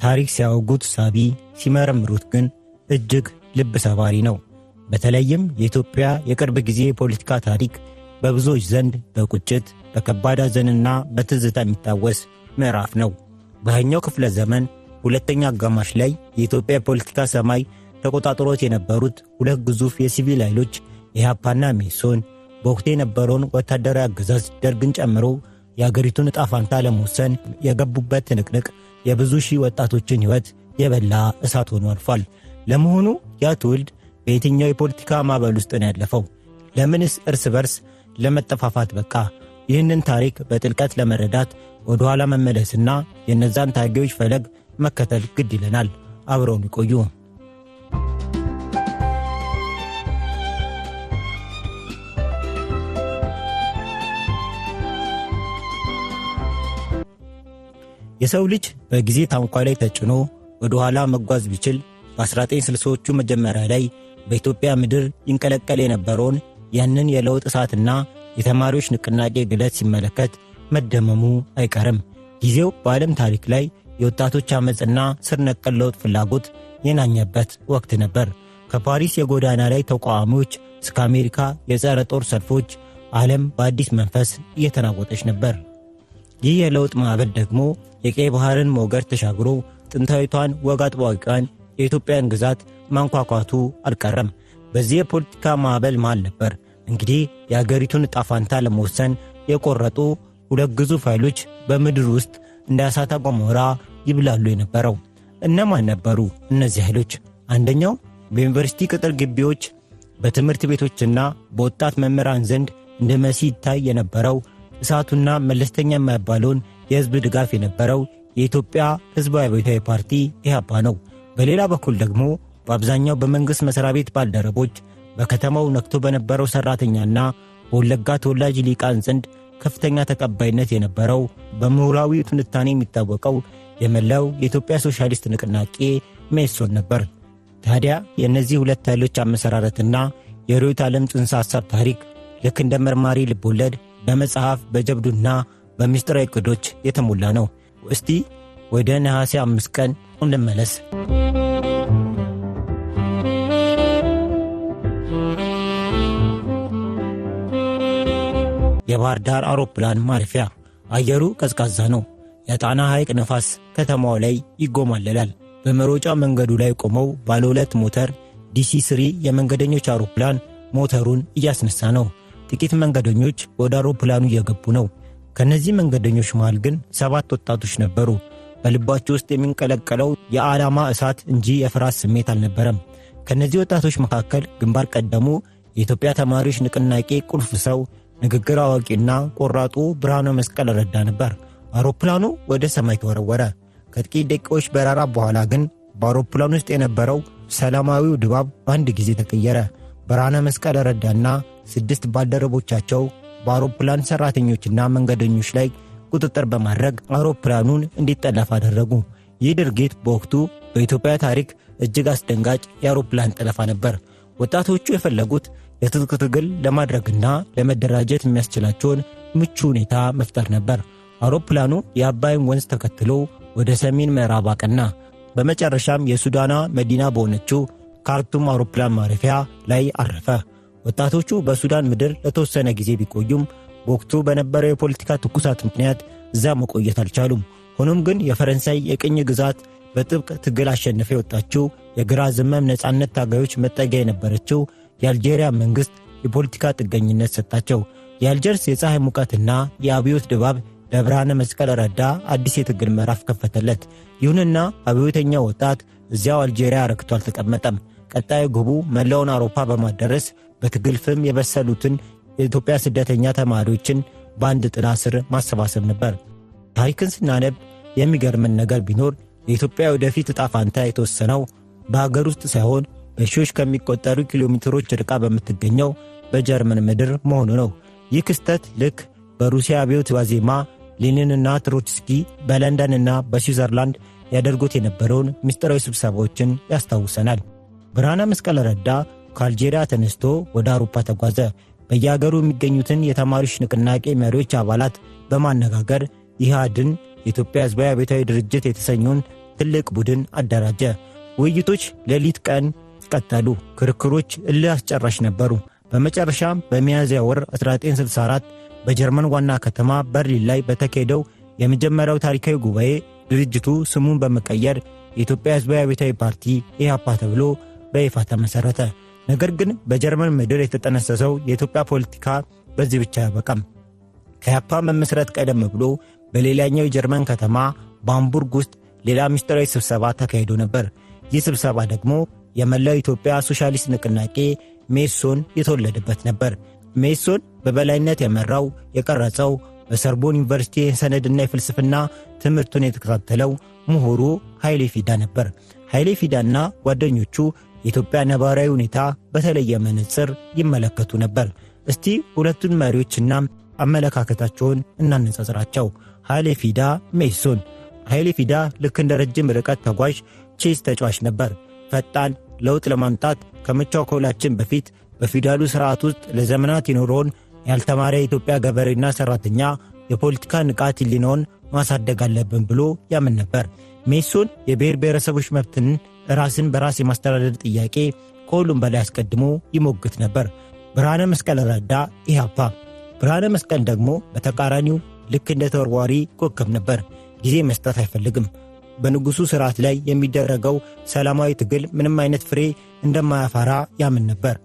ታሪክ ሲያወጉት ሳቢ፣ ሲመረምሩት ግን እጅግ ልብ ሰባሪ ነው። በተለይም የኢትዮጵያ የቅርብ ጊዜ የፖለቲካ ታሪክ በብዙዎች ዘንድ በቁጭት በከባድ ሐዘንና በትዝታ የሚታወስ ምዕራፍ ነው። በሃያኛው ክፍለ ዘመን ሁለተኛ አጋማሽ ላይ የኢትዮጵያ የፖለቲካ ሰማይ ተቆጣጥሮት የነበሩት ሁለት ግዙፍ የሲቪል ኃይሎች ኢህአፓና መኢሶን በወቅቱ የነበረውን ወታደራዊ አገዛዝ ደርግን ጨምሮ የአገሪቱን ዕጣ ፈንታ ለመወሰን የገቡበት ትንቅንቅ የብዙ ሺህ ወጣቶችን ሕይወት የበላ እሳት ሆኖ አልፏል። ለመሆኑ ያ ትውልድ በየትኛው የፖለቲካ ማዕበል ውስጥ ነው ያለፈው? ለምንስ እርስ በርስ ለመጠፋፋት በቃ? ይህንን ታሪክ በጥልቀት ለመረዳት ወደ ኋላ መመለስና የነዛን ታጋዮች ፈለግ መከተል ግድ ይለናል። አብረውን ይቆዩ። የሰው ልጅ በጊዜ ታንኳ ላይ ተጭኖ ወደ ኋላ መጓዝ ቢችል በ1960ዎቹ መጀመሪያ ላይ በኢትዮጵያ ምድር ይንቀለቀል የነበረውን ያንን የለውጥ እሳትና የተማሪዎች ንቅናቄ ግለት ሲመለከት መደመሙ አይቀርም። ጊዜው በዓለም ታሪክ ላይ የወጣቶች አመፅና ስር ነቀል ለውጥ ፍላጎት የናኘበት ወቅት ነበር። ከፓሪስ የጎዳና ላይ ተቃዋሚዎች እስከ አሜሪካ የጸረ ጦር ሰልፎች ዓለም በአዲስ መንፈስ እየተናወጠች ነበር። ይህ የለውጥ ማዕበል ደግሞ የቀይ ባህርን ሞገድ ተሻግሮ ጥንታዊቷን ወግ አጥባቂዋን የኢትዮጵያን ግዛት ማንኳኳቱ አልቀረም። በዚህ የፖለቲካ ማዕበል መሃል ነበር እንግዲህ የአገሪቱን ዕጣ ፈንታ ለመወሰን የቆረጡ ሁለት ግዙፍ ኃይሎች በምድር ውስጥ እንደ እሳተ ገሞራ ይብላሉ የነበረው። እነማን ነበሩ እነዚህ ኃይሎች? አንደኛው በዩኒቨርሲቲ ቅጥር ግቢዎች በትምህርት ቤቶችና በወጣት መምህራን ዘንድ እንደ መሲህ ይታይ የነበረው እሳቱና መለስተኛ የማይባለውን የሕዝብ ድጋፍ የነበረው የኢትዮጵያ ሕዝባዊ አብዮታዊ ፓርቲ ኢህአፓ ነው። በሌላ በኩል ደግሞ በአብዛኛው በመንግሥት መሥሪያ ቤት ባልደረቦች በከተማው ነክቶ በነበረው ሠራተኛና በወለጋ ተወላጅ ሊቃን ዘንድ ከፍተኛ ተቀባይነት የነበረው በምሁራዊ ትንታኔ የሚታወቀው የመላው የኢትዮጵያ ሶሻሊስት ንቅናቄ መኢሶን ነበር። ታዲያ የእነዚህ ሁለት ኃይሎች አመሰራረትና የርዕዮተ ዓለም ጽንሰ ሐሳብ ታሪክ ልክ እንደ መርማሪ ልቦለድ በመጽሐፍ በጀብዱና በምስጢራዊ ዕቅዶች የተሞላ ነው። እስቲ ወደ ነሐሴ 5 ቀን እንመለስ። የባህር ዳር አውሮፕላን ማረፊያ አየሩ ቀዝቃዛ ነው። የጣና ሐይቅ ነፋስ ከተማው ላይ ይጎማለላል። በመሮጫ መንገዱ ላይ ቆመው ባለ ሁለት ሞተር DC-3 የመንገደኞች አውሮፕላን ሞተሩን እያስነሳ ነው። ጥቂት መንገደኞች ወደ አውሮፕላኑ እየገቡ ነው። ከነዚህ መንገደኞች መሃል ግን 7 ወጣቶች ነበሩ። በልባቸው ውስጥ የሚንቀለቀለው የዓላማ እሳት እንጂ የፍርሃት ስሜት አልነበረም። ከነዚህ ወጣቶች መካከል ግንባር ቀደሙ የኢትዮጵያ ተማሪዎች ንቅናቄ ቁልፍ ሰው፣ ንግግር አዋቂና ቆራጡ ብርሃነ መስቀል ረዳ ነበር። አውሮፕላኑ ወደ ሰማይ ተወረወረ። ከጥቂት ደቂቃዎች በረራ በኋላ ግን በአውሮፕላኑ ውስጥ የነበረው ሰላማዊው ድባብ በአንድ ጊዜ ተቀየረ። ብርሃነ መስቀል ረዳና 6 ባልደረቦቻቸው በአውሮፕላን ሠራተኞችና መንገደኞች ላይ ቁጥጥር በማድረግ አውሮፕላኑን እንዲጠለፍ አደረጉ። ይህ ድርጊት በወቅቱ በኢትዮጵያ ታሪክ እጅግ አስደንጋጭ የአውሮፕላን ጠለፋ ነበር። ወጣቶቹ የፈለጉት የትጥቅ ትግል ለማድረግና ለመደራጀት የሚያስችላቸውን ምቹ ሁኔታ መፍጠር ነበር። አውሮፕላኑ የአባይን ወንዝ ተከትሎ ወደ ሰሜን ምዕራብ አቀና። በመጨረሻም የሱዳኗ መዲና በሆነችው ካርቱም አውሮፕላን ማረፊያ ላይ አረፈ። ወጣቶቹ በሱዳን ምድር ለተወሰነ ጊዜ ቢቆዩም በወቅቱ በነበረው የፖለቲካ ትኩሳት ምክንያት እዛ መቆየት አልቻሉም። ሆኖም ግን የፈረንሳይ የቅኝ ግዛት በጥብቅ ትግል አሸንፈ የወጣችው የግራ ዘመም ነጻነት ታጋዮች መጠጊያ የነበረችው የአልጄሪያ መንግሥት የፖለቲካ ጥገኝነት ሰጣቸው። የአልጀርስ የፀሐይ ሙቀትና የአብዮት ድባብ ለብርሃነ መስቀል ረዳ አዲስ የትግል ምዕራፍ ከፈተለት። ይሁንና አብዮተኛ ወጣት እዚያው አልጄሪያ ረክቶ አልተቀመጠም። ቀጣዩ ግቡ መላውን አውሮፓ በማዳረስ በትግል ፍም የበሰሉትን የኢትዮጵያ ስደተኛ ተማሪዎችን በአንድ ጥላ ስር ማሰባሰብ ነበር። ታሪክን ስናነብ የሚገርምን ነገር ቢኖር የኢትዮጵያ ወደፊት ዕጣ ፈንታ የተወሰነው በሀገር ውስጥ ሳይሆን በሺዎች ከሚቆጠሩ ኪሎ ሜትሮች ርቃ በምትገኘው በጀርመን ምድር መሆኑ ነው። ይህ ክስተት ልክ በሩሲያ አብዮት ዋዜማ ሌኒንና ትሮትስኪ በለንደንና በስዊዘርላንድ ያደርጉት የነበረውን ምስጢራዊ ስብሰባዎችን ያስታውሰናል። ብርሃነ መስቀል ረዳ ከአልጄሪያ ተነስቶ ወደ አውሮፓ ተጓዘ። በየአገሩ የሚገኙትን የተማሪዎች ንቅናቄ መሪዎች አባላት በማነጋገር ኢህአድን የኢትዮጵያ ሕዝባዊ አብዮታዊ ድርጅት የተሰኘውን ትልቅ ቡድን አደራጀ። ውይይቶች ሌሊት ቀን ቀጠሉ። ክርክሮች እልህ አስጨራሽ ነበሩ። በመጨረሻም በሚያዝያ ወር 1964 በጀርመን ዋና ከተማ በርሊን ላይ በተካሄደው የመጀመሪያው ታሪካዊ ጉባኤ ድርጅቱ ስሙን በመቀየር የኢትዮጵያ ሕዝባዊ አብዮታዊ ፓርቲ ኢህአፓ ተብሎ በይፋ ተመሰረተ። ነገር ግን በጀርመን ምድር የተጠነሰሰው የኢትዮጵያ ፖለቲካ በዚህ ብቻ አያበቃም። ከኢህአፓ መመስረት ቀደም ብሎ በሌላኛው የጀርመን ከተማ በሃምቡርግ ውስጥ ሌላ ምስጢራዊ ስብሰባ ተካሂዶ ነበር። ይህ ስብሰባ ደግሞ የመላው ኢትዮጵያ ሶሻሊስት ንቅናቄ ሜሶን የተወለደበት ነበር። ሜሶን በበላይነት የመራው የቀረጸው በሰርቦን ዩኒቨርሲቲ የሰነድና የፍልስፍና ትምህርቱን የተከታተለው ምሁሩ ኃይሌ ፊዳ ነበር። ኃይሌ ፊዳና ጓደኞቹ የኢትዮጵያ ነባራዊ ሁኔታ በተለየ መነጽር ይመለከቱ ነበር። እስቲ ሁለቱን መሪዎችና አመለካከታቸውን እናነጻጽራቸው። ኃይሌ ፊዳ፣ ሜሶን። ኃይሌ ፊዳ ልክ እንደ ረጅም ርቀት ተጓዥ ቼዝ ተጫዋች ነበር። ፈጣን ለውጥ ለማምጣት ከመቻኮላችን በፊት በፊውዳሉ ሥርዓት ውስጥ ለዘመናት የኖረውን ያልተማረ የኢትዮጵያ ገበሬና ሠራተኛ የፖለቲካ ንቃት ሕሊናውን ማሳደግ አለብን ብሎ ያምን ነበር። ሜሶን የብሔር ብሔረሰቦች መብትን ራስን በራስ የማስተዳደር ጥያቄ ከሁሉም በላይ አስቀድሞ ይሞግት ነበር። ብርሃነ መስቀል ረዳ ኢህአፓ። ብርሃነ መስቀል ደግሞ በተቃራኒው ልክ እንደ ተወርዋሪ ኮከብ ነበር። ጊዜ መስጠት አይፈልግም። በንጉሡ ሥርዓት ላይ የሚደረገው ሰላማዊ ትግል ምንም አይነት ፍሬ እንደማያፈራ ያምን ነበር።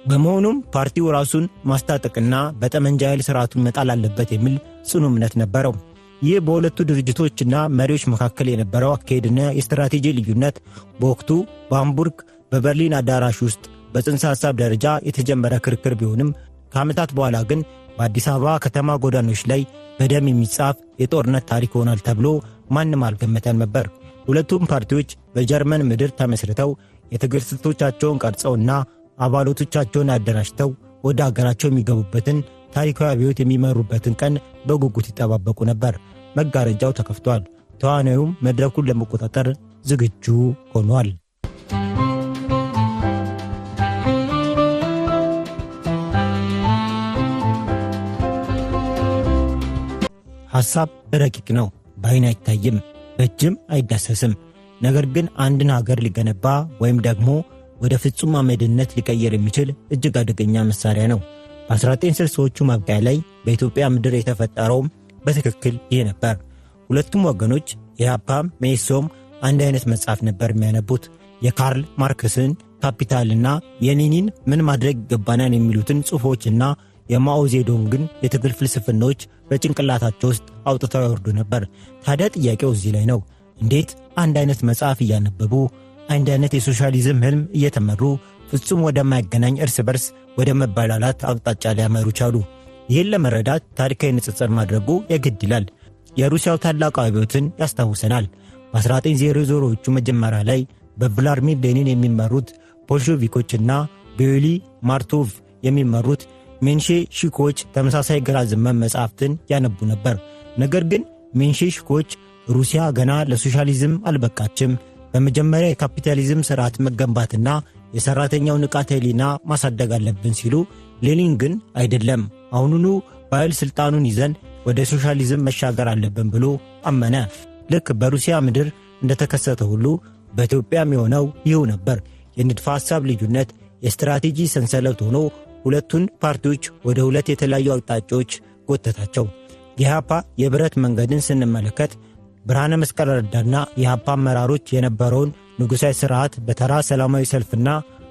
በመሆኑም ፓርቲው ራሱን ማስታጠቅና በጠመንጃ ኃይል ሥርዓቱን መጣል አለበት የሚል ጽኑ እምነት ነበረው። ይህ በሁለቱ ድርጅቶችና መሪዎች መካከል የነበረው አካሄድና የስትራቴጂ ልዩነት በወቅቱ በሃምቡርግ በበርሊን አዳራሽ ውስጥ በጽንሰ ሐሳብ ደረጃ የተጀመረ ክርክር ቢሆንም ከዓመታት በኋላ ግን በአዲስ አበባ ከተማ ጎዳኖች ላይ በደም የሚጻፍ የጦርነት ታሪክ ይሆናል ተብሎ ማንም አልገመተም ነበር። ሁለቱም ፓርቲዎች በጀርመን ምድር ተመስርተው የትግል ስልቶቻቸውን ቀርጸውና አባሎቶቻቸውን አደራጅተው ወደ አገራቸው የሚገቡበትን ታሪካዊ አብዮት የሚመሩበትን ቀን በጉጉት ይጠባበቁ ነበር። መጋረጃው ተከፍቷል። ተዋናዩም መድረኩን ለመቆጣጠር ዝግጁ ሆኗል። ሐሳብ ረቂቅ ነው። በዓይን አይታይም፣ በእጅም አይዳሰስም። ነገር ግን አንድን ሀገር ሊገነባ ወይም ደግሞ ወደ ፍጹም አመድነት ሊቀየር የሚችል እጅግ አደገኛ መሳሪያ ነው። በ1960ዎቹ ማብቂያ ላይ በኢትዮጵያ ምድር የተፈጠረውም በትክክል ይህ ነበር። ሁለቱም ወገኖች ኢህአፓም ሜሶም አንድ አይነት መጽሐፍ ነበር የሚያነቡት። የካርል ማርክስን ካፒታልና የሌኒን ምን ማድረግ ይገባናል የሚሉትን ጽሑፎችና የማኦ ዜዶንግን የትግል ፍልስፍናዎች በጭንቅላታቸው ውስጥ አውጥተው ያወርዱ ነበር። ታዲያ ጥያቄው እዚህ ላይ ነው። እንዴት አንድ አይነት መጽሐፍ እያነበቡ አንድ አይነት የሶሻሊዝም ህልም እየተመሩ ፍጹም ወደማይገናኝ እርስ በርስ ወደ መባላላት አቅጣጫ ሊያመሩ ቻሉ? ይህን ለመረዳት ታሪካዊ ንጽጽር ማድረጉ የግድ ይላል። የሩሲያው ታላቅ አብዮትን ያስታውሰናል። በ1900ዎቹ መጀመሪያ ላይ በቭላድሚር ሌኒን የሚመሩት ቦልሾቪኮችና በዩሊ ማርቶቭ የሚመሩት ሜንሼቪኮች ተመሳሳይ ግራ ዘመም መጻሕፍትን ያነቡ ነበር። ነገር ግን ሜንሼቪኮች ሩሲያ ገና ለሶሻሊዝም አልበቃችም፣ በመጀመሪያ የካፒታሊዝም ሥርዓት መገንባትና የሠራተኛው ንቃተ ሕሊና ማሳደግ አለብን ሲሉ፣ ሌኒን ግን አይደለም፣ አሁኑኑ በኃይል ሥልጣኑን ይዘን ወደ ሶሻሊዝም መሻገር አለብን ብሎ አመነ። ልክ በሩሲያ ምድር እንደተከሰተ ሁሉ በኢትዮጵያም የሆነው ይሁ ነበር። የንድፈ ሐሳብ ልዩነት የስትራቴጂ ሰንሰለት ሆኖ ሁለቱን ፓርቲዎች ወደ ሁለት የተለያዩ አቅጣጫዎች ጎተታቸው። የኢህአፓ የብረት መንገድን ስንመለከት ብርሃነ መስቀል ረዳና የኢህአፓ አመራሮች የነበረውን ንጉሣዊ ሥርዓት በተራ ሰላማዊ ሰልፍና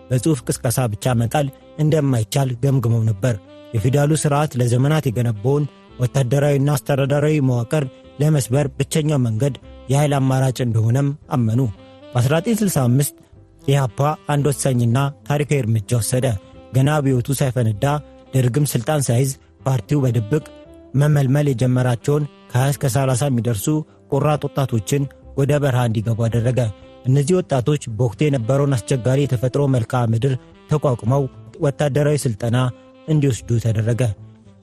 በጽሑፍ ቅስቀሳ ብቻ መጣል እንደማይቻል ገምግመው ነበር። የፊውዳሉ ሥርዓት ለዘመናት የገነባውን ወታደራዊና አስተዳደራዊ መዋቅር ለመስበር ብቸኛው መንገድ የኃይል አማራጭ እንደሆነም አመኑ። በ1965 ኢህአፓ አንድ ወሳኝና ታሪካዊ እርምጃ ወሰደ። ገና አብዮቱ ሳይፈነዳ ደርግም ሥልጣን ሳይዝ ፓርቲው በድብቅ መመልመል የጀመራቸውን ከ20 እስከ 30 የሚደርሱ ቆራጥ ወጣቶችን ወደ በረሃ እንዲገቡ አደረገ። እነዚህ ወጣቶች በወቅቱ የነበረውን አስቸጋሪ የተፈጥሮ መልክዓ ምድር ተቋቁመው ወታደራዊ ሥልጠና እንዲወስዱ ተደረገ።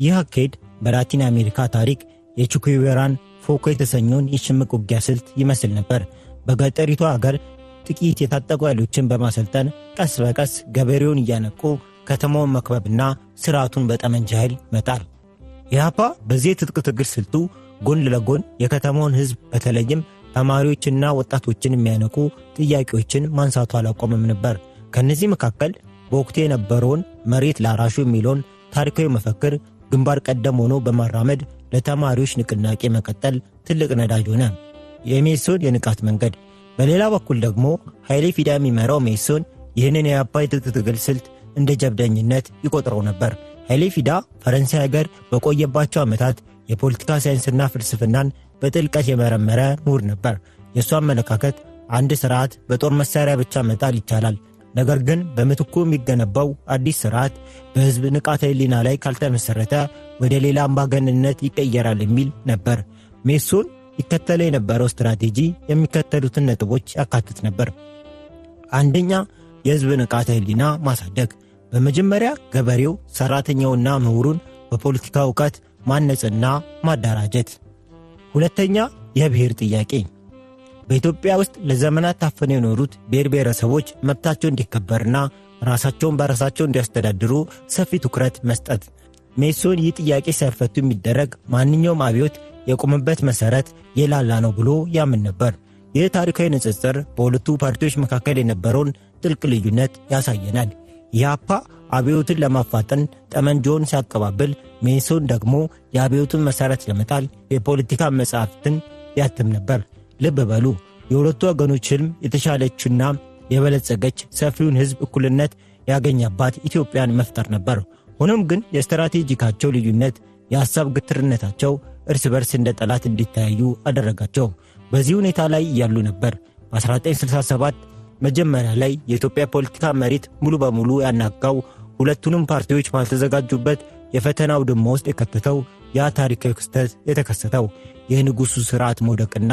ይህ አካሄድ በላቲን አሜሪካ ታሪክ የቼኩዌራን ፎኮ የተሰኘውን የሽምቅ ውጊያ ስልት ይመስል ነበር። በገጠሪቱ አገር ጥቂት የታጠቁ ኃይሎችን በማሰልጠን ቀስ በቀስ ገበሬውን እያነቁ ከተማውን መክበብና ሥርዓቱን በጠመንጃ ኃይል መጣል። ኢህአፓ በዚህ የትጥቅ ትግል ስልቱ ጎን ለጎን የከተማውን ሕዝብ በተለይም ተማሪዎችና ወጣቶችን የሚያነቁ ጥያቄዎችን ማንሳቱ አላቆመም ነበር። ከነዚህ መካከል በወቅቱ የነበረውን መሬት ላራሹ የሚለውን ታሪካዊ መፈክር ግንባር ቀደም ሆኖ በማራመድ ለተማሪዎች ንቅናቄ መቀጠል ትልቅ ነዳጅ ሆነ። የሜሶን የንቃት መንገድ። በሌላ በኩል ደግሞ ኃይሌ ፊዳ የሚመራው ሜሶን ይህንን የአባይ ትግል ስልት እንደ ጀብደኝነት ይቆጥረው ነበር። ኃይሌ ፊዳ ፈረንሳይ ሀገር በቆየባቸው ዓመታት የፖለቲካ ሳይንስና ፍልስፍናን በጥልቀት የመረመረ ምሁር ነበር። የእሱ አመለካከት አንድ ስርዓት በጦር መሳሪያ ብቻ መጣል ይቻላል፣ ነገር ግን በምትኩ የሚገነባው አዲስ ስርዓት በሕዝብ ንቃተ ህሊና ላይ ካልተመሰረተ ወደ ሌላ አምባገነንነት ይቀየራል የሚል ነበር። ሜሶን ይከተለው የነበረው ስትራቴጂ የሚከተሉትን ነጥቦች ያካትት ነበር። አንደኛ፣ የሕዝብ ንቃተ ህሊና ማሳደግ። በመጀመሪያ ገበሬው፣ ሰራተኛውና ምሁሩን በፖለቲካ ዕውቀት ማነጽና ማደራጀት። ሁለተኛ፣ የብሔር ጥያቄ። በኢትዮጵያ ውስጥ ለዘመናት ታፍነው የኖሩት ብሔር ብሔረሰቦች መብታቸው እንዲከበርና ራሳቸውን በራሳቸው እንዲያስተዳድሩ ሰፊ ትኩረት መስጠት። ሜሶን ይህ ጥያቄ ሳይፈቱ የሚደረግ ማንኛውም አብዮት የቆመበት መሠረት የላላ ነው ብሎ ያምን ነበር። ይህ ታሪካዊ ንጽጽር በሁለቱ ፓርቲዎች መካከል የነበረውን ጥልቅ ልዩነት ያሳየናል። ኢህአፓ አብዮትን ለማፋጠን ጠመንጃውን ሲያቀባብል፣ ሜሶን ደግሞ የአብዮቱን መሠረት ለመጣል የፖለቲካ መጻሕፍትን ያትም ነበር። ልብ በሉ፣ የሁለቱ ወገኖች ሕልም የተሻለችና የበለጸገች ሰፊውን ሕዝብ እኩልነት ያገኛባት ኢትዮጵያን መፍጠር ነበር። ሆኖም ግን የስትራቴጂካቸው ልዩነት፣ የሐሳብ ግትርነታቸው እርስ በርስ እንደ ጠላት እንዲተያዩ አደረጋቸው። በዚህ ሁኔታ ላይ እያሉ ነበር በ1967 መጀመሪያ ላይ የኢትዮጵያ ፖለቲካ መሬት ሙሉ በሙሉ ያናጋው፣ ሁለቱንም ፓርቲዎች ባልተዘጋጁበት የፈተና አውድማ ውስጥ የከተተው ያ ታሪካዊ ክስተት የተከሰተው የንጉሡ ሥርዓት መውደቅና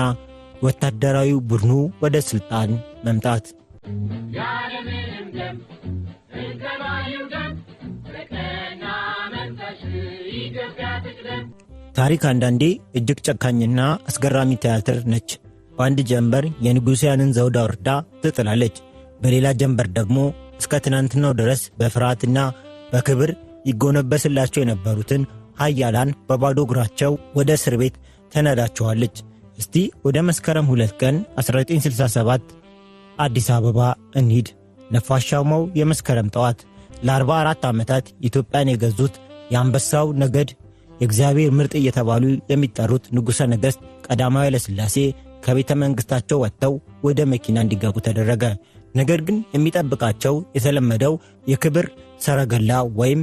ወታደራዊ ቡድኑ ወደ ሥልጣን መምጣት። ታሪክ አንዳንዴ እጅግ ጨካኝና አስገራሚ ቲያትር ነች። በአንድ ጀንበር የንጉሣውያንን ዘውድ አውርዳ ትጥላለች። በሌላ ጀንበር ደግሞ እስከ ትናንትናው ድረስ በፍርሃትና በክብር ይጎነበስላቸው የነበሩትን ኃያላን በባዶ እግራቸው ወደ እስር ቤት ተነዳቸዋለች። እስቲ ወደ መስከረም 2 ቀን 1967 አዲስ አበባ እንሂድ። ነፋሻማው የመስከረም ጠዋት ለ44 ዓመታት ኢትዮጵያን የገዙት የአንበሳው ነገድ የእግዚአብሔር ምርጥ እየተባሉ የሚጠሩት ንጉሠ ነገሥት ቀዳማዊ ኃይለ ሥላሴ ከቤተ መንግሥታቸው ወጥተው ወደ መኪና እንዲገቡ ተደረገ። ነገር ግን የሚጠብቃቸው የተለመደው የክብር ሰረገላ ወይም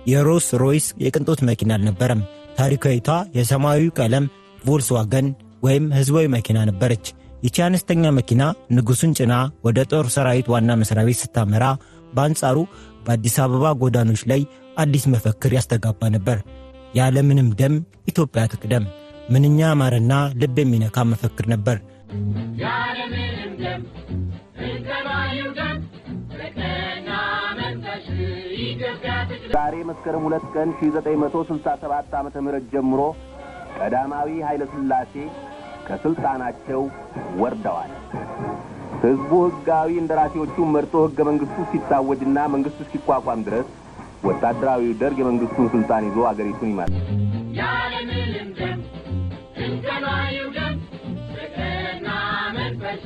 የሮልስ ሮይስ የቅንጦት መኪና አልነበረም። ታሪካዊቷ የሰማያዊ ቀለም ቮልስዋገን ወይም ሕዝባዊ መኪና ነበረች። ይቺ አነስተኛ መኪና ንጉሡን ጭና ወደ ጦር ሰራዊት ዋና መሥሪያ ቤት ስታመራ፣ በአንጻሩ በአዲስ አበባ ጎዳኖች ላይ አዲስ መፈክር ያስተጋባ ነበር። ያለምንም ደም ኢትዮጵያ ትቅደም። ምንኛ ያማረና ልብ የሚነካ መፈክር ነበር። ያለምንም ደም እንተባዩ ደም ፍቅርና መንፈስ ኢትዮጵያ ትቅደም። ዛሬ መስከረም 2 ቀን 1967 ዓ.ም ጀምሮ ቀዳማዊ ኃይለ ሥላሴ ከስልጣናቸው ወርደዋል። ሕዝቡ ሕጋዊ እንደራሴዎቹ መርጦ ሕገ መንግሥቱ ሲታወጅና መንግሥቱ ሲቋቋም ድረስ ወታደራዊ ደርግ የመንግሥቱን ስልጣን ይዞ አገሪቱን ይመራል። ያለምንም ደም እንተባዩ ደም ፍቅርና መንፈስ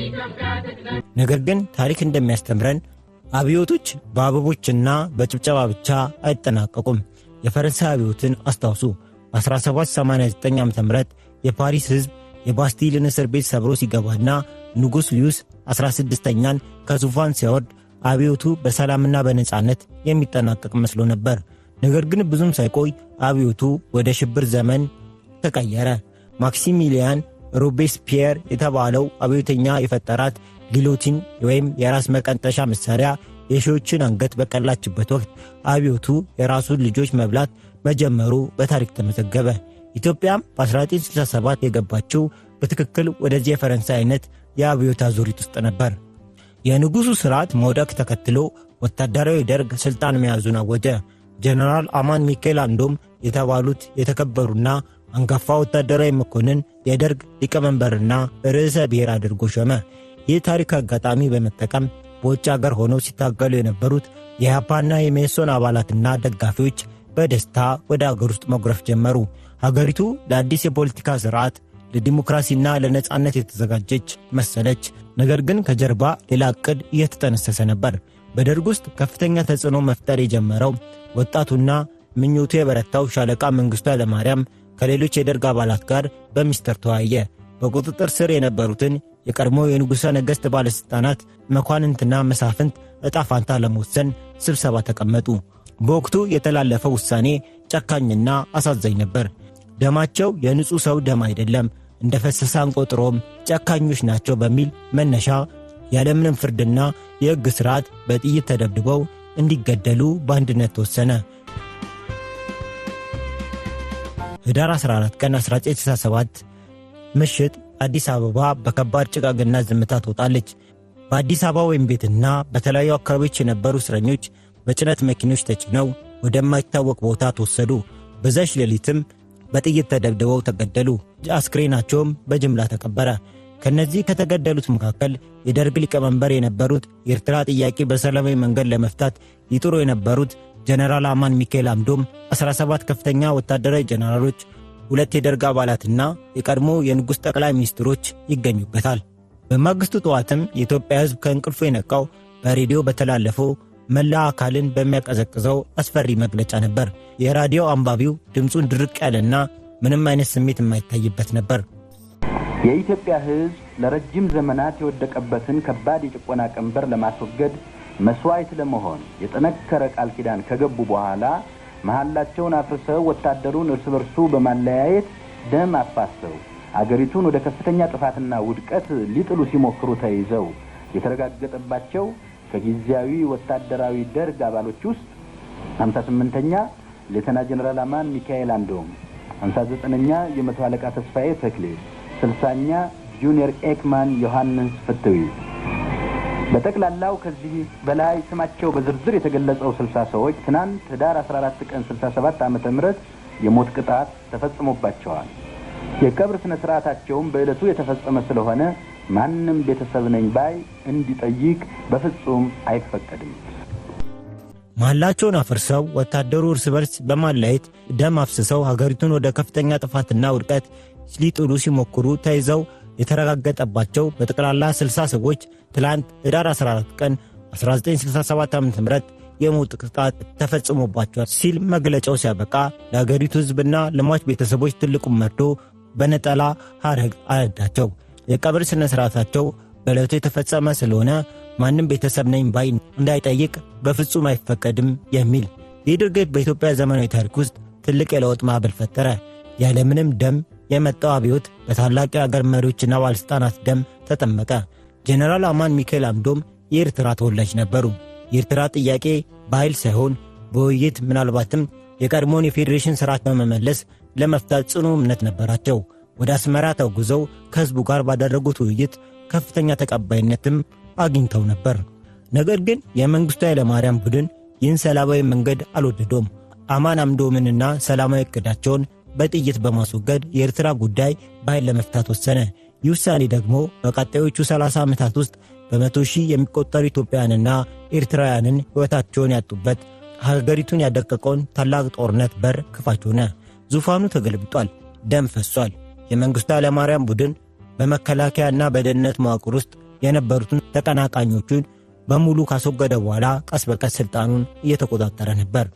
ኢትዮጵያ ትቅደም። ነገር ግን ታሪክ እንደሚያስተምረን አብዮቶች በአበቦችና በጭብጨባ ብቻ አይጠናቀቁም። የፈረንሳይ አብዮትን አስታውሱ። በ1789 ዓ.ም የፓሪስ ሕዝብ የባስቲልን እስር ቤት ሰብሮ ሲገባና ንጉሥ ሉዊስ 16ኛን ከዙፋን ሲያወርድ አብዮቱ በሰላምና በነጻነት የሚጠናቀቅ መስሎ ነበር። ነገር ግን ብዙም ሳይቆይ አብዮቱ ወደ ሽብር ዘመን ተቀየረ። ማክሲሚሊያን ሮቤስፒየር የተባለው አብዮተኛ የፈጠራት ጊሎቲን ወይም የራስ መቀንጠሻ መሳሪያ የሺዎችን አንገት በቀላችበት ወቅት አብዮቱ የራሱን ልጆች መብላት መጀመሩ በታሪክ ተመዘገበ። ኢትዮጵያም በ1967 የገባችው በትክክል ወደዚህ የፈረንሳይ አይነት የአብዮት አዙሪት ውስጥ ነበር። የንጉሡ ሥርዓት መውደቅ ተከትሎ ወታደራዊ ደርግ ሥልጣን መያዙን አወጀ። ጀነራል አማን ሚካኤል አንዶም የተባሉት የተከበሩና አንጋፋ ወታደራዊ መኮንን የደርግ ሊቀመንበርና ርዕሰ ብሔር አድርጎ ሾመ። ይህ ታሪክ አጋጣሚ በመጠቀም በውጭ አገር ሆነው ሲታገሉ የነበሩት የኢህአፓና የሜሶን አባላትና ደጋፊዎች በደስታ ወደ አገር ውስጥ መጉረፍ ጀመሩ። ሀገሪቱ ለአዲስ የፖለቲካ ሥርዓት፣ ለዲሞክራሲና ለነጻነት የተዘጋጀች መሰለች። ነገር ግን ከጀርባ ሌላ ዕቅድ እየተጠነሰሰ ነበር። በደርግ ውስጥ ከፍተኛ ተጽዕኖ መፍጠር የጀመረው ወጣቱና ምኞቱ የበረታው ሻለቃ መንግስቱ ኃይለማርያም ከሌሎች የደርግ አባላት ጋር በሚስጥር ተወያየ። በቁጥጥር ስር የነበሩትን የቀድሞ የንጉሠ ነገሥት ባለሥልጣናት መኳንንትና መሳፍንት ዕጣ ፋንታ ለመወሰን ስብሰባ ተቀመጡ። በወቅቱ የተላለፈው ውሳኔ ጨካኝና አሳዛኝ ነበር። ደማቸው የንጹሕ ሰው ደም አይደለም፣ እንደ ፈሰሰ አንቆጥሮም ጨካኞች ናቸው በሚል መነሻ ያለምንም ፍርድና የሕግ ሥርዓት በጥይት ተደብድበው እንዲገደሉ በአንድነት ተወሰነ። ህዳር 14 ቀን 1967 ምሽት አዲስ አበባ በከባድ ጭጋግና ዝምታ ትወጣለች። በአዲስ አበባ ወይም ቤትና በተለያዩ አካባቢዎች የነበሩ እስረኞች በጭነት መኪኖች ተጭነው ወደማይታወቅ ቦታ ተወሰዱ። በዛች ሌሊትም በጥይት ተደብድበው ተገደሉ። አስክሬናቸውም በጅምላ ተቀበረ። ከነዚህ ከተገደሉት መካከል የደርግ ሊቀመንበር የነበሩት የኤርትራ ጥያቄ በሰላማዊ መንገድ ለመፍታት ይጥሩ የነበሩት ጀነራል አማን ሚካኤል አምዶም፣ 17 ከፍተኛ ወታደራዊ ጀነራሎች፣ 2 የደርግ አባላትና የቀድሞ የንጉሥ ጠቅላይ ሚኒስትሮች ይገኙበታል። በማግስቱ ጠዋትም የኢትዮጵያ ሕዝብ ከእንቅልፉ የነቃው በሬዲዮ በተላለፈው መላ አካልን በሚያቀዘቅዘው አስፈሪ መግለጫ ነበር። የራዲዮ አንባቢው ድምፁን ድርቅ ያለና ምንም አይነት ስሜት የማይታይበት ነበር። የኢትዮጵያ ሕዝብ ለረጅም ዘመናት የወደቀበትን ከባድ የጭቆና ቀንበር ለማስወገድ መስዋዕት ለመሆን የጠነከረ ቃል ኪዳን ከገቡ በኋላ መሐላቸውን አፍርሰው ወታደሩን እርስ በርሱ በማለያየት ደም አፋሰው አገሪቱን ወደ ከፍተኛ ጥፋትና ውድቀት ሊጥሉ ሲሞክሩ ተይዘው የተረጋገጠባቸው ከጊዜያዊ ወታደራዊ ደርግ አባሎች ውስጥ 58ኛ ሌተና ጀነራል አማን ሚካኤል አምዶም፣ 59ኛ የመቶ አለቃ ተስፋዬ ተክሌ፣ 60ኛ ጁኒየር ኤክማን ዮሐንስ ፍትዊ፣ በጠቅላላው ከዚህ በላይ ስማቸው በዝርዝር የተገለጸው 60 ሰዎች ትናንት ህዳር 14 ቀን 67 ዓመተ ምህረት የሞት ቅጣት ተፈጽሞባቸዋል። የቀብር ስነ ስርዓታቸውም በዕለቱ የተፈጸመ ስለሆነ ማንም ቤተሰብ ነኝ ባይ እንዲጠይቅ በፍጹም አይፈቀድም። መሐላቸውን አፍርሰው ወታደሩ እርስ በርስ በማለያየት ደም አፍስሰው ሀገሪቱን ወደ ከፍተኛ ጥፋትና ውድቀት ሊጥሉ ሲሞክሩ ተይዘው የተረጋገጠባቸው በጠቅላላ 60 ሰዎች ትላንት ህዳር 14 ቀን 1967 ዓ.ም የሞት ቅጣት ተፈጽሞባቸዋል ሲል መግለጫው ሲያበቃ ለሀገሪቱ ሕዝብና ለሟች ቤተሰቦች ትልቁን መርዶ በነጠላ ሐረግ አረዳቸው። የቀብር ስነ ስርዓታቸው በዕለቱ የተፈጸመ ስለሆነ ማንም ቤተሰብ ነኝ ባይ እንዳይጠይቅ በፍጹም አይፈቀድም የሚል ይህ ድርጊት በኢትዮጵያ ዘመናዊ ታሪክ ውስጥ ትልቅ የለውጥ ማዕበል ፈጠረ። ያለምንም ደም የመጣው አብዮት በታላቅ የአገር መሪዎችና ባለሥልጣናት ደም ተጠመቀ። ጀነራል አማን ሚካኤል አምዶም የኤርትራ ተወላጅ ነበሩ። የኤርትራ ጥያቄ በኃይል ሳይሆን በውይይት ምናልባትም የቀድሞውን የፌዴሬሽን ሥርዓት በመመለስ ለመፍታት ጽኑ እምነት ነበራቸው። ወደ አስመራ ተጉዘው ከሕዝቡ ጋር ባደረጉት ውይይት ከፍተኛ ተቀባይነትም አግኝተው ነበር። ነገር ግን የመንግሥቱ ኃይለማርያም ቡድን ይህን ሰላማዊ መንገድ አልወደዶም። አማን አምዶምንና ሰላማዊ ዕቅዳቸውን በጥይት በማስወገድ የኤርትራ ጉዳይ በኃይል ለመፍታት ወሰነ። ይህ ውሳኔ ደግሞ በቀጣዮቹ 30 ዓመታት ውስጥ በመቶ ሺህ የሚቆጠሩ ኢትዮጵያውያንና ኤርትራውያንን ሕይወታቸውን ያጡበት ሀገሪቱን ያደቀቀውን ታላቅ ጦርነት በር ክፋች ሆነ። ዙፋኑ ተገልብጧል፣ ደም ፈሷል። የመንግሥቱ ኃይለማርያም ቡድን በመከላከያና በደህንነት መዋቅር ውስጥ የነበሩትን ተቀናቃኞቹን በሙሉ ካስወገደ በኋላ ቀስ በቀስ ሥልጣኑን እየተቆጣጠረ ነበር።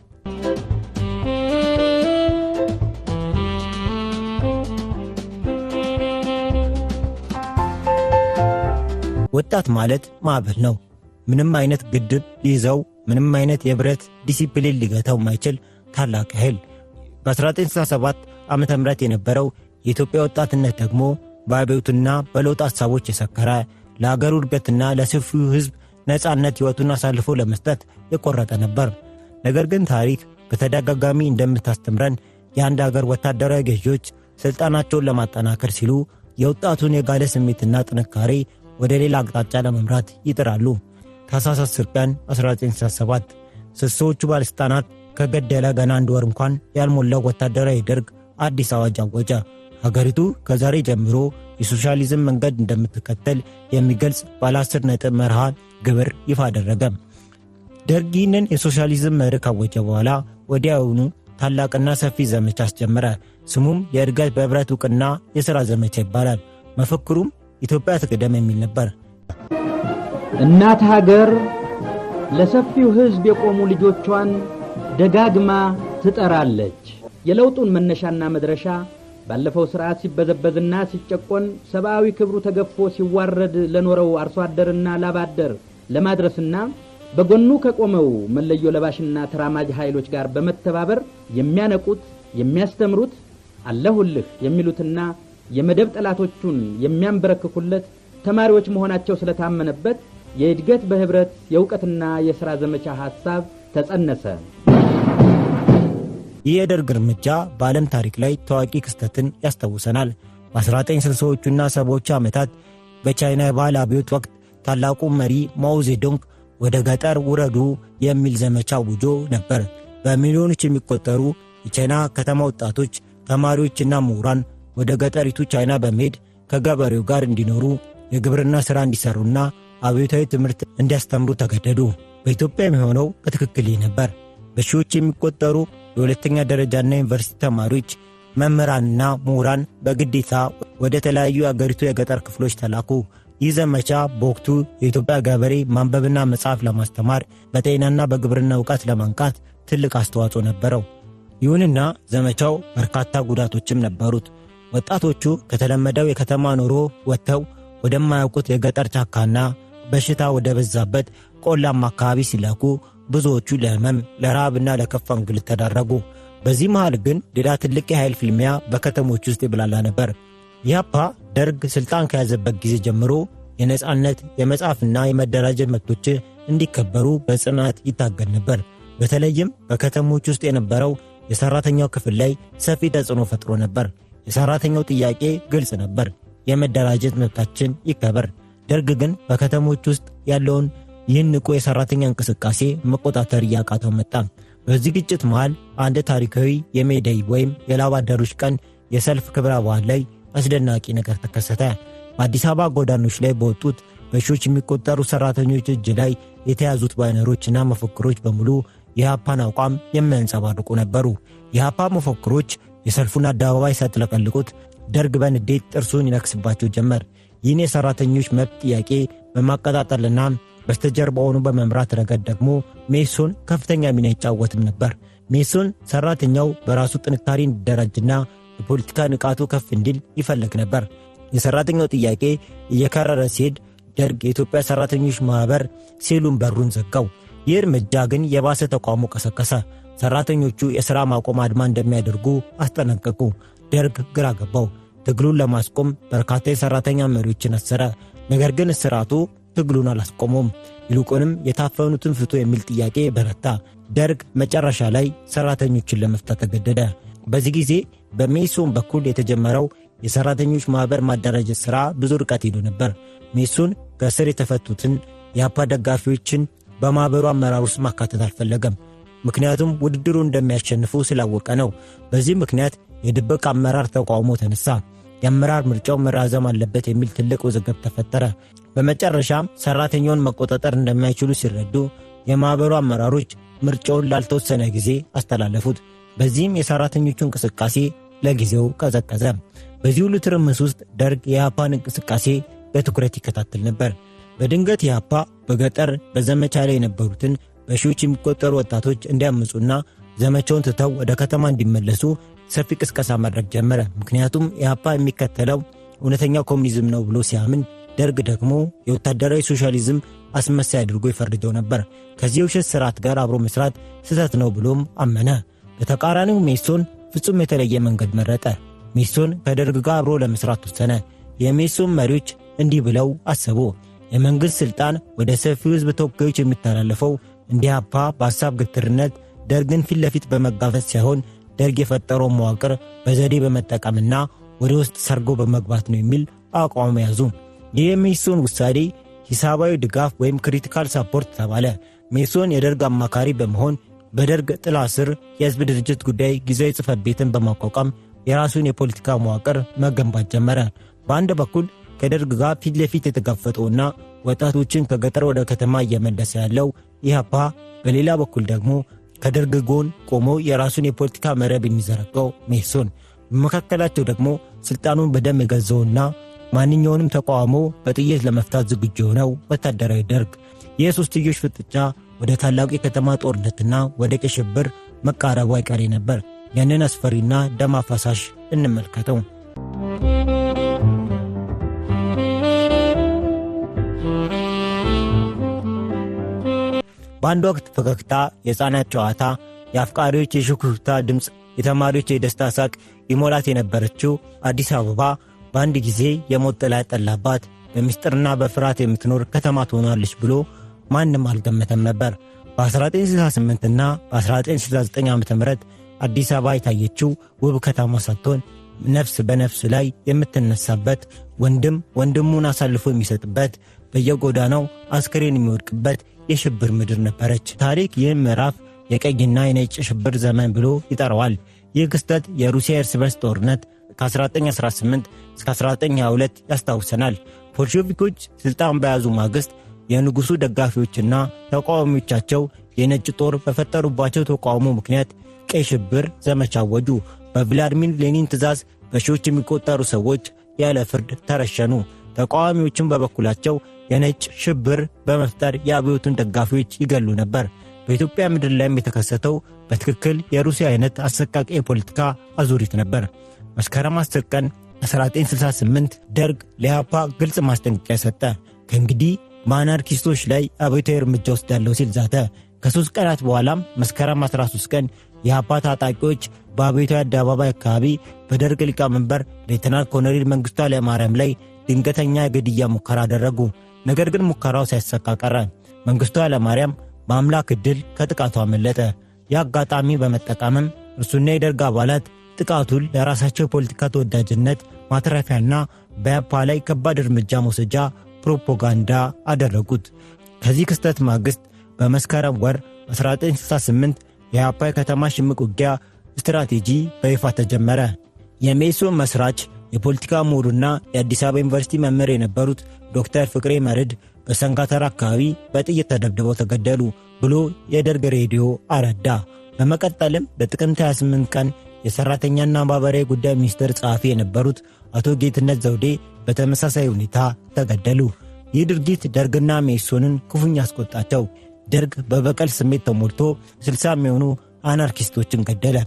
ወጣት ማለት ማዕበል ነው። ምንም አይነት ግድብ ሊይዘው፣ ምንም አይነት የብረት ዲሲፕሊን ሊገታው የማይችል ታላቅ ኃይል። በ1967 ዓመተ ምህረት የነበረው የኢትዮጵያ ወጣትነት ደግሞ በአብዮትና በለውጥ ሐሳቦች የሰከረ፣ ለአገሩ እድገትና ለሰፊው ሕዝብ ነጻነት ሕይወቱን አሳልፎ ለመስጠት የቆረጠ ነበር። ነገር ግን ታሪክ በተደጋጋሚ እንደምታስተምረን የአንድ አገር ወታደራዊ ገዢዎች ሥልጣናቸውን ለማጠናከር ሲሉ የወጣቱን የጋለ ስሜትና ጥንካሬ ወደ ሌላ አቅጣጫ ለመምራት ይጥራሉ። ታኅሳስ 10 ቀን 1967 ስልሳዎቹ ባለሥልጣናት ከገደለ ገና 1 ወር እንኳን ያልሞላው ወታደራዊ ደርግ አዲስ አዋጅ አወጀ። ሀገሪቱ ከዛሬ ጀምሮ የሶሻሊዝም መንገድ እንደምትከተል የሚገልጽ ባለ 10 ነጥብ መርሃ ግብር ይፋ አደረገ። ደርግ ይህንን የሶሻሊዝም መርህ ካወጀ በኋላ ወዲያውኑ ታላቅና ሰፊ ዘመቻ አስጀመረ። ስሙም የእድገት በህብረት ዕውቅና የሥራ ዘመቻ ይባላል። መፈክሩም ኢትዮጵያ ትቅደም የሚል ነበር። እናት ሀገር ለሰፊው ሕዝብ የቆሙ ልጆቿን ደጋግማ ትጠራለች። የለውጡን መነሻና መድረሻ ባለፈው ሥርዓት ሲበዘበዝና ሲጨቆን ሰብአዊ ክብሩ ተገፎ ሲዋረድ ለኖረው አርሶ አደርና ላባደር ለማድረስና በጎኑ ከቆመው መለዮ ለባሽና ተራማጅ ኃይሎች ጋር በመተባበር የሚያነቁት የሚያስተምሩት አለሁልህ የሚሉትና የመደብ ጠላቶቹን የሚያንበረክኩለት ተማሪዎች መሆናቸው ስለታመነበት የእድገት በህብረት የዕውቀትና የሥራ ዘመቻ ሐሳብ ተጸነሰ። ይህ የደርግ እርምጃ በዓለም ታሪክ ላይ ታዋቂ ክስተትን ያስታውሰናል። በ1960ዎቹና 70ዎቹ ዓመታት በቻይና የባህል አብዮት ወቅት ታላቁ መሪ ማኦ ዜዶንግ ወደ ገጠር ውረዱ የሚል ዘመቻ አውጆ ነበር። በሚሊዮኖች የሚቆጠሩ የቻይና ከተማ ወጣቶች፣ ተማሪዎችና ምሁራን ወደ ገጠሪቱ ቻይና በመሄድ ከገበሬው ጋር እንዲኖሩ፣ የግብርና ሥራ እንዲሰሩና አብዮታዊ ትምህርት እንዲያስተምሩ ተገደዱ። በኢትዮጵያ የሚሆነው በትክክል ነበር። በሺዎች የሚቆጠሩ የሁለተኛ ደረጃና ዩኒቨርሲቲ ተማሪዎች፣ መምህራንና ምሁራን በግዴታ ወደ ተለያዩ የአገሪቱ የገጠር ክፍሎች ተላኩ። ይህ ዘመቻ በወቅቱ የኢትዮጵያ ገበሬ ማንበብና መጻፍ ለማስተማር፣ በጤናና በግብርና ዕውቀት ለማንቃት ትልቅ አስተዋጽኦ ነበረው። ይሁንና ዘመቻው በርካታ ጉዳቶችም ነበሩት። ወጣቶቹ ከተለመደው የከተማ ኑሮ ወጥተው ወደማያውቁት የገጠር ጫካና በሽታ ወደ በዛበት ቆላማ አካባቢ ሲላኩ ብዙዎቹ ለሕመም፣ ለረሃብና ለከፋ እንግልት ተዳረጉ። በዚህ መሃል ግን ሌላ ትልቅ የኃይል ፍልሚያ በከተሞች ውስጥ ይብላላ ነበር። ኢህአፓ ደርግ ሥልጣን ከያዘበት ጊዜ ጀምሮ የነጻነት የመጻፍና የመደራጀት መብቶች እንዲከበሩ በጽናት ይታገል ነበር። በተለይም በከተሞች ውስጥ የነበረው የሠራተኛው ክፍል ላይ ሰፊ ተጽዕኖ ፈጥሮ ነበር። የሠራተኛው ጥያቄ ግልጽ ነበር፣ የመደራጀት መብታችን ይከበር። ደርግ ግን በከተሞች ውስጥ ያለውን ይህን ንቁ የሠራተኛ እንቅስቃሴ መቆጣጠር እያቃተው መጣ። በዚህ ግጭት መሃል አንድ ታሪካዊ የሜዴይ ወይም የላብ አደሮች ቀን የሰልፍ ክብረ በዓል ላይ አስደናቂ ነገር ተከሰተ። በአዲስ አበባ ጎዳኖች ላይ በወጡት በሺዎች የሚቆጠሩ ሠራተኞች እጅ ላይ የተያዙት ባነሮችና መፈክሮች በሙሉ የኢህአፓን አቋም የሚያንጸባርቁ ነበሩ። የኢህአፓ መፈክሮች የሰልፉን አደባባይ ሲያጥለቀልቁት ደርግ በንዴት ጥርሱን ይነክስባቸው ጀመር። ይህን የሠራተኞች መብት ጥያቄ በማቀጣጠልና በስተጀርባ ሆኖ በመምራት ረገድ ደግሞ ሜሶን ከፍተኛ ሚና ይጫወትም ነበር። ሜሶን ሠራተኛው በራሱ ጥንካሬ እንዲደራጅና የፖለቲካ ንቃቱ ከፍ እንዲል ይፈልግ ነበር። የሠራተኛው ጥያቄ እየከረረ ሲሄድ ደርግ የኢትዮጵያ ሠራተኞች ማኅበር ሲሉን በሩን ዘጋው። ይህ እርምጃ ግን የባሰ ተቃውሞ ቀሰቀሰ። ሠራተኞቹ የሥራ ማቆም አድማ እንደሚያደርጉ አስጠነቀቁ። ደርግ ግራ ገባው። ትግሉን ለማስቆም በርካታ የሠራተኛ መሪዎችን አሰረ። ነገር ግን እስራቱ ትግሉን አላስቆመም። ይልቁንም የታፈኑትን ፍቱ የሚል ጥያቄ በረታ። ደርግ መጨረሻ ላይ ሠራተኞችን ለመፍታት ተገደደ። በዚህ ጊዜ በሜሶን በኩል የተጀመረው የሠራተኞች ማኅበር ማደራጀት ሥራ ብዙ ርቀት ሄዶ ነበር። ሜሶን ከእስር የተፈቱትን የኢህአፓ ደጋፊዎችን በማኅበሩ አመራር ውስጥ ማካተት አልፈለገም። ምክንያቱም ውድድሩ እንደሚያሸንፉ ስላወቀ ነው። በዚህ ምክንያት የድብቅ አመራር ተቃውሞ ተነሳ። የአመራር ምርጫው መራዘም አለበት የሚል ትልቅ ውዝግብ ተፈጠረ። በመጨረሻም ሠራተኛውን መቆጣጠር እንደማይችሉ ሲረዱ የማኅበሩ አመራሮች ምርጫውን ላልተወሰነ ጊዜ አስተላለፉት። በዚህም የሠራተኞቹ እንቅስቃሴ ለጊዜው ቀዘቀዘ። በዚህ ሁሉ ትርምስ ውስጥ ደርግ የኢህአፓን እንቅስቃሴ በትኩረት ይከታተል ነበር። በድንገት ኢህአፓ በገጠር በዘመቻ ላይ የነበሩትን በሺዎች የሚቆጠሩ ወጣቶች እንዲያምፁና ዘመቻውን ትተው ወደ ከተማ እንዲመለሱ ሰፊ ቅስቀሳ ማድረግ ጀመረ። ምክንያቱም ኢህአፓ የሚከተለው እውነተኛ ኮሙኒዝም ነው ብሎ ሲያምን፣ ደርግ ደግሞ የወታደራዊ ሶሻሊዝም አስመሳይ አድርጎ ይፈርጀው ነበር። ከዚህ የውሸት ሥርዓት ጋር አብሮ መስራት ስህተት ነው ብሎም አመነ። በተቃራኒው ሜሶን ፍጹም የተለየ መንገድ መረጠ። ሜሶን ከደርግ ጋር አብሮ ለመስራት ወሰነ። የሜሶን መሪዎች እንዲህ ብለው አሰቡ። የመንግሥት ሥልጣን ወደ ሰፊው ሕዝብ ተወካዮች የሚተላለፈው እንደ ኢህአፓ በሐሳብ ግትርነት ደርግን ፊት ለፊት በመጋፈጥ ሳይሆን ደርግ የፈጠረው መዋቅር በዘዴ በመጠቀምና ወደ ውስጥ ሰርጎ በመግባት ነው የሚል አቋም ያዙ። ይህ የሜሶን ውሳኔ ሂሳባዊ ድጋፍ ወይም ክሪቲካል ሳፖርት ተባለ። ሜሶን የደርግ አማካሪ በመሆን በደርግ ጥላ ስር የሕዝብ ድርጅት ጉዳይ ጊዜያዊ ጽሕፈት ቤትን በማቋቋም የራሱን የፖለቲካ መዋቅር መገንባት ጀመረ። በአንድ በኩል ከደርግ ጋር ፊት ለፊት የተጋፈጠውና ወጣቶችን ከገጠር ወደ ከተማ እየመለሰ ያለው ኢህአፓ፣ በሌላ በኩል ደግሞ ከደርግ ጎን ቆሞ የራሱን የፖለቲካ መረብ የሚዘረጋው ሜሶን። በመካከላቸው ደግሞ ስልጣኑን በደም የገዛውና ማንኛውንም ተቃውሞ በጥይት ለመፍታት ዝግጁ የሆነው ወታደራዊ ደርግ። የሶስትዮሽ ፍጥጫ ወደ ታላቁ የከተማ ጦርነትና ወደ ቀይ ሽብር መቃረቡ አይቀሬ ነበር። ያንን አስፈሪና ደም አፋሳሽ እንመልከተው። በአንድ ወቅት ፈገግታ፣ የሕፃናት ጨዋታ፣ የአፍቃሪዎች የሽኩርታ ድምፅ፣ የተማሪዎች የደስታ ሳቅ ይሞላት የነበረችው አዲስ አበባ በአንድ ጊዜ የሞት ጥላ ያጠላባት በምስጢርና በፍርሃት የምትኖር ከተማ ትሆናለች ብሎ ማንም አልገመተም ነበር። በ1968 እና በ1969 ዓ.ም አዲስ አበባ የታየችው ውብ ከተማ ሳትሆን ነፍስ በነፍስ ላይ የምትነሳበት፣ ወንድም ወንድሙን አሳልፎ የሚሰጥበት፣ በየጎዳናው አስክሬን የሚወድቅበት የሽብር ምድር ነበረች። ታሪክ ይህን ምዕራፍ የቀይና የነጭ ሽብር ዘመን ብሎ ይጠራዋል። ይህ ክስተት የሩሲያ እርስ በርስ ጦርነት ከ1918 እስከ 1922 ያስታውሰናል። ቦልሼቪኮች ስልጣን በያዙ ማግስት የንጉሡ ደጋፊዎችና ተቃዋሚዎቻቸው የነጭ ጦር በፈጠሩባቸው ተቃውሞ ምክንያት ቀይ ሽብር ዘመቻ አወጁ። በቭላድሚር ሌኒን ትእዛዝ በሺዎች የሚቆጠሩ ሰዎች ያለ ፍርድ ተረሸኑ። ተቃዋሚዎችም በበኩላቸው የነጭ ሽብር በመፍጠር የአብዮቱን ደጋፊዎች ይገሉ ነበር። በኢትዮጵያ ምድር ላይም የተከሰተው በትክክል የሩሲያ አይነት አሰቃቂ የፖለቲካ አዙሪት ነበር። መስከረም 10 ቀን 1968 ደርግ ለኢህአፓ ግልጽ ማስጠንቀቂያ ሰጠ። ከእንግዲህ በአናርኪስቶች ላይ አብዮታዊ እርምጃ ወስዳለሁ ሲል ዛተ። ከ3 ቀናት በኋላም መስከረም 13 ቀን የኢህአፓ ታጣቂዎች በአብዮታዊ አደባባይ አካባቢ በደርግ ሊቀመንበር ሌተናል ኮሎኔል መንግስቱ ኃይለማርያም ላይ ድንገተኛ የግድያ ሙከራ አደረጉ። ነገር ግን ሙከራው ሳይሳካ ቀረ። መንግስቱ ኃይለማርያም በአምላክ ዕድል ከጥቃቱ አመለጠ። የአጋጣሚ በመጠቀምም እርሱና የደርግ አባላት ጥቃቱን ለራሳቸው የፖለቲካ ተወዳጅነት ማትረፊያና በኢህአፓ ላይ ከባድ እርምጃ መውሰጃ ፕሮፓጋንዳ አደረጉት። ከዚህ ክስተት ማግስት በመስከረም ወር 1968 የኢህአፓ የከተማ ሽምቅ ውጊያ ስትራቴጂ በይፋ ተጀመረ። የሜሶን መስራች የፖለቲካ ምሁሩና የአዲስ አበባ ዩኒቨርሲቲ መምህር የነበሩት ዶክተር ፍቅሬ መርድ በሰንጋተራ አካባቢ በጥይት ተደብድበው ተገደሉ ብሎ የደርግ ሬዲዮ አረዳ። በመቀጠልም በጥቅምት 28 ቀን የሰራተኛና ማህበራዊ ጉዳይ ሚኒስቴር ጸሐፊ የነበሩት አቶ ጌትነት ዘውዴ በተመሳሳይ ሁኔታ ተገደሉ። ይህ ድርጊት ደርግና ሜሶንን ክፉኛ አስቆጣቸው። ደርግ በበቀል ስሜት ተሞልቶ 60 የሚሆኑ አናርኪስቶችን ገደለ።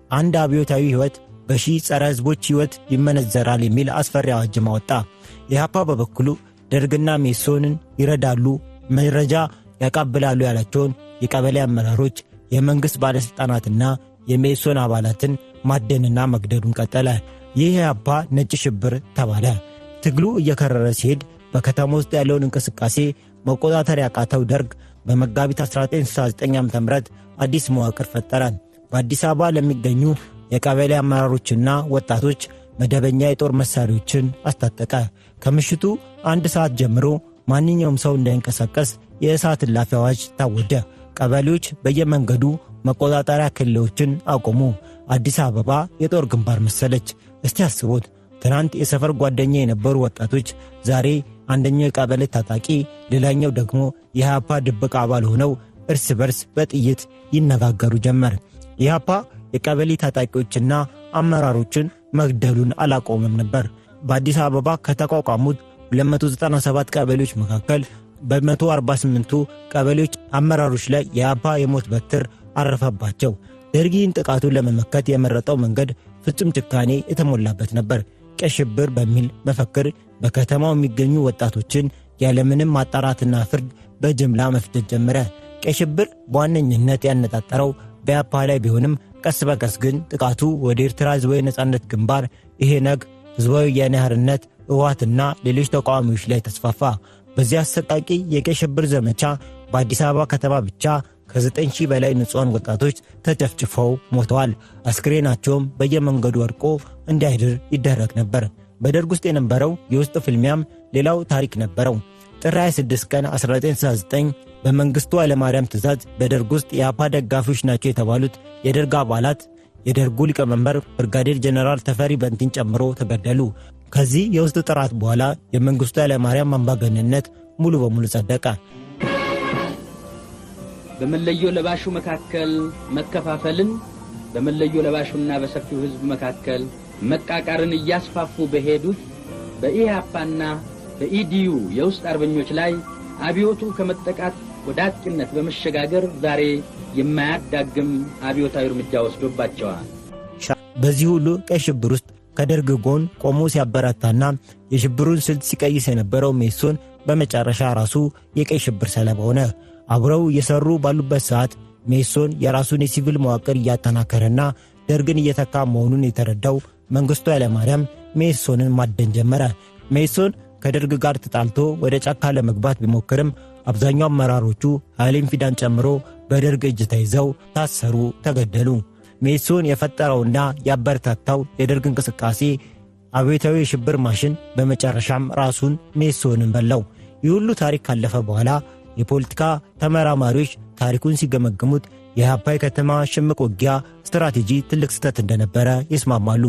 አንድ አብዮታዊ ሕይወት በሺህ ጸረ ሕዝቦች ሕይወት ይመነዘራል የሚል አስፈሪ አዋጅም አወጣ። ኢህአፓ በበኩሉ ደርግና ሜሶንን ይረዳሉ፣ መረጃ ያቃብላሉ ያላቸውን የቀበሌ አመራሮች፣ የመንግሥት ባለሥልጣናትና የሜሶን አባላትን ማደንና መግደሉን ቀጠለ። ይህ ኢህአፓ ነጭ ሽብር ተባለ። ትግሉ እየከረረ ሲሄድ በከተማ ውስጥ ያለውን እንቅስቃሴ መቆጣጠር ያቃተው ደርግ በመጋቢት 1969 ዓ.ም አዲስ መዋቅር ፈጠረ። በአዲስ አበባ ለሚገኙ የቀበሌ አመራሮችና ወጣቶች መደበኛ የጦር መሳሪያዎችን አስታጠቀ። ከምሽቱ 1 ሰዓት ጀምሮ ማንኛውም ሰው እንዳይንቀሳቀስ የእሳት እላፊ አዋጅ ታወጀ። ቀበሌዎች በየመንገዱ መቆጣጠሪያ ክልሎችን አቆሙ። አዲስ አበባ የጦር ግንባር መሰለች። እስቲ አስቡት፣ ትናንት የሰፈር ጓደኛ የነበሩ ወጣቶች ዛሬ አንደኛው የቀበሌ ታጣቂ፣ ሌላኛው ደግሞ የኢህአፓ ድብቅ አባል ሆነው እርስ በርስ በጥይት ይነጋገሩ ጀመር። ኢህአፓ የቀበሌ ታጣቂዎችና አመራሮችን መግደሉን አላቆመም ነበር። በአዲስ አበባ ከተቋቋሙት 297 ቀበሌዎች መካከል በ148ቱ ቀበሌዎች አመራሮች ላይ የኢህአፓ የሞት በትር አረፈባቸው። ደርግን ጥቃቱን ለመመከት የመረጠው መንገድ ፍጹም ጭካኔ የተሞላበት ነበር። ቀይ ሽብር በሚል መፈክር በከተማው የሚገኙ ወጣቶችን ያለምንም ማጣራትና ፍርድ በጅምላ መፍጀት ጀመረ። ቀይ ሽብር በዋነኝነት ያነጣጠረው በኢህአፓ ላይ ቢሆንም ቀስ በቀስ ግን ጥቃቱ ወደ ኤርትራ ሕዝባዊ ነጻነት ግንባር፣ ኢህነግ፣ ሕዝባዊ ወያነ ሓርነት፣ ህወሓትና ሌሎች ተቃዋሚዎች ላይ ተስፋፋ። በዚህ አሰቃቂ የቀይ ሽብር ዘመቻ በአዲስ አበባ ከተማ ብቻ ከ9,000 በላይ ንጹሐን ወጣቶች ተጨፍጭፈው ሞተዋል። አስክሬናቸውም በየመንገዱ ወድቆ እንዲያድር ይደረግ ነበር። በደርግ ውስጥ የነበረው የውስጥ ፍልሚያም ሌላው ታሪክ ነበረው። ጥር 26 ቀን 1969 በመንግስቱ ኃይለማርያም ትእዛዝ በደርግ ውስጥ የኢህአፓ ደጋፊዎች ናቸው የተባሉት የደርግ አባላት የደርጉ ሊቀመንበር ብርጋዴር ጀነራል ተፈሪ በንቲን ጨምሮ ተገደሉ። ከዚህ የውስጥ ጥራት በኋላ የመንግስቱ ኃይለማርያም አምባገነንነት ሙሉ በሙሉ ጸደቀ። በመለዮ ለባሹ መካከል መከፋፈልን፣ በመለዮ ለባሹና በሰፊው ህዝብ መካከል መቃቃርን እያስፋፉ በሄዱት በኢህአፓና በኢዲዩ የውስጥ አርበኞች ላይ አብዮቱ ከመጠቃት ወደ አጥቂነት በመሸጋገር ዛሬ የማያዳግም አብዮታዊ እርምጃ ወስዶባቸዋል። በዚህ ሁሉ ቀይ ሽብር ውስጥ ከደርግ ጎን ቆሞ ሲያበረታና የሽብሩን ስልት ሲቀይስ የነበረው ሜሶን በመጨረሻ ራሱ የቀይ ሽብር ሰለባ ሆነ። አብረው እየሰሩ ባሉበት ሰዓት ሜሶን የራሱን የሲቪል መዋቅር እያጠናከረና ደርግን እየተካ መሆኑን የተረዳው መንግስቱ ኃይለማርያም ሜሶንን ማደን ጀመረ። ሜሶን ከደርግ ጋር ተጣልቶ ወደ ጫካ ለመግባት ቢሞክርም አብዛኛው አመራሮቹ ኃይሌን ፊዳን ጨምሮ በደርግ እጅ ተይዘው ታሰሩ፣ ተገደሉ። ሜሶን የፈጠረውና ያበረታታው የደርግ እንቅስቃሴ አብዮታዊ የሽብር ማሽን በመጨረሻም ራሱን ሜሶንን በላው። ይህ ሁሉ ታሪክ ካለፈ በኋላ የፖለቲካ ተመራማሪዎች ታሪኩን ሲገመግሙት የኢህአፓ ከተማ ሽምቅ ውጊያ ስትራቴጂ ትልቅ ስህተት እንደነበረ ይስማማሉ።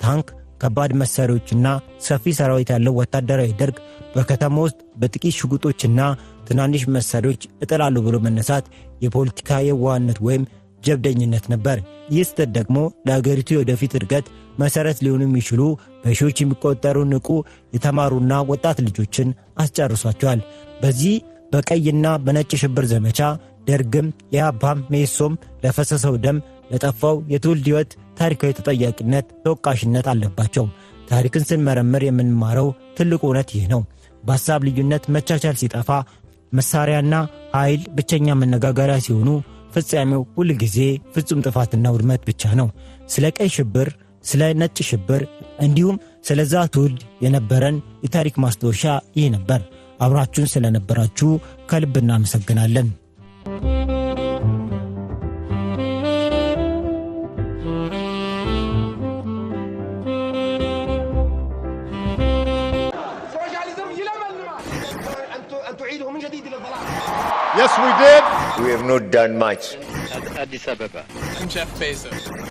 ታንክ፣ ከባድ መሳሪያዎችና ሰፊ ሰራዊት ያለው ወታደራዊ ደርግ በከተማ ውስጥ በጥቂት ሽጉጦችና ትናንሽ መሳሪያዎች እጥላለሁ ብሎ መነሳት የፖለቲካ የዋህነት ወይም ጀብደኝነት ነበር። ይህ ስህተት ደግሞ ለአገሪቱ የወደፊት እድገት መሰረት ሊሆኑ የሚችሉ በሺዎች የሚቆጠሩ ንቁ የተማሩና ወጣት ልጆችን አስጨርሷቸዋል። በዚህ በቀይና በነጭ ሽብር ዘመቻ ደርግም የኢህአፓም ሜሶም ለፈሰሰው ደም ለጠፋው የትውልድ ሕይወት ታሪካዊ ተጠያቂነት ተወቃሽነት አለባቸው። ታሪክን ስንመረምር የምንማረው ትልቁ እውነት ይህ ነው። በሐሳብ ልዩነት መቻቻል ሲጠፋ መሳሪያና ኃይል ብቸኛ መነጋገሪያ ሲሆኑ ፍጻሜው ሁል ጊዜ ፍጹም ጥፋትና ውድመት ብቻ ነው። ስለ ቀይ ሽብር፣ ስለ ነጭ ሽብር እንዲሁም ስለዛ ትውልድ የነበረን የታሪክ ማስታወሻ ይህ ነበር። አብራችሁን ስለነበራችሁ ከልብ እናመሰግናለን። Yes, we did. We have not done much. Addis Ababa. I'm Jeff Bezos.